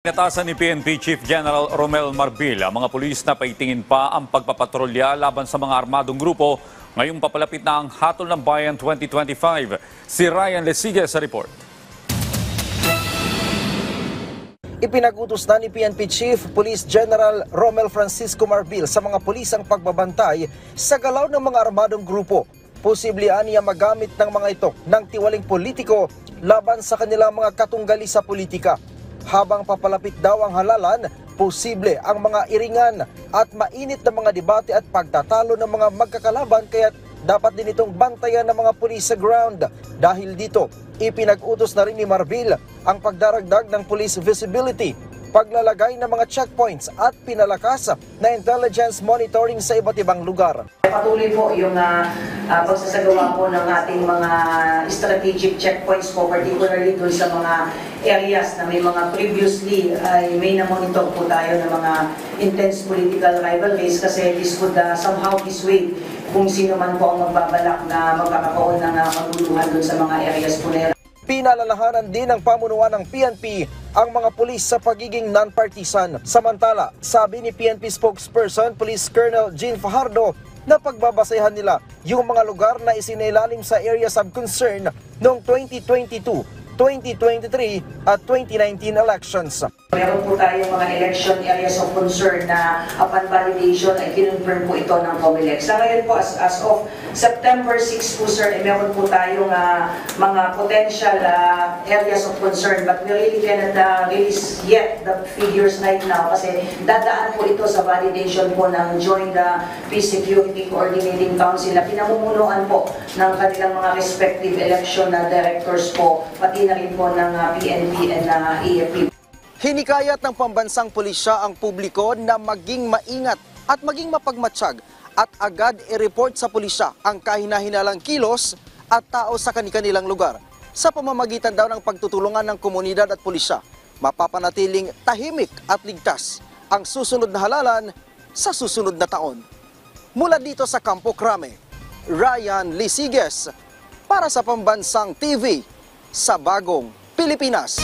Inatasan ni PNP Chief General Romel Marbil ang mga pulis na paitingin pa ang pagpapatrolya laban sa mga armadong grupo ngayong papalapit na ang Hatol ng Bayan 2025. Si Ryan Lesigue sa report. Ipinag-utos na ni PNP Chief Police General Romel Francisco Marbil sa mga pulis ang pagbabantay sa galaw ng mga armadong grupo. Posible aniya magamit ng mga ito ng tiwaling politiko laban sa kanilang mga katunggali sa politika. Habang papalapit daw ang halalan, posible ang mga iringan at mainit na mga debate at pagtatalo ng mga magkakalaban, kaya dapat din itong bantayan ng mga pulis sa ground. Dahil dito, ipinag-utos na rin ni Marbil ang pagdaragdag ng police visibility, paglalagay ng mga checkpoints at pinalakas na intelligence monitoring sa iba't ibang lugar. Patuloy po yung pagsasagawa po ng ating mga strategic checkpoints po, particularly dun sa mga areas na may mga previously ay may na-monitor po tayo ng mga intense political rivalries, kasi this would somehow dissuade kung sino man po ang magbabalak na magkakaroon ng maguluhan dun sa mga areas po na. Pinalalahanan din ng pamunuan ng PNP ang mga pulis sa pagiging non-partisan. Samantala, sabi ni PNP spokesperson Police Colonel Jean Fajardo na pagbabasehan nila yung mga lugar na isinailalim sa areas of concern noong 2022, 2023 at 2019 elections. Meron po tayong mga election areas of concern na upon validation ay kinonfirm po ito ng COMELEC. Sa ngayon po, as of September 6 po sir, meron po tayong mga potential areas of concern, but we really cannot release yet the figures right now kasi dadaan po ito sa validation po ng Joint Peace Security Coordinating Council na pinamumunuan po ng kanilang mga respective election directors po, pati na rin po ng PNP and AFP. Hinikayat ng pambansang pulisya ang publiko na maging maingat at maging mapagmatsyag at agad i-report sa pulisya ang kahinahinalang kilos at tao sa kanilang lugar. Sa pamamagitan daw ng pagtutulungan ng komunidad at pulisya, mapapanatiling tahimik at ligtas ang susunod na halalan sa susunod na taon. Mula dito sa Campo Crame, Ryan Lesigue para sa Pambansang TV sa Bagong Pilipinas.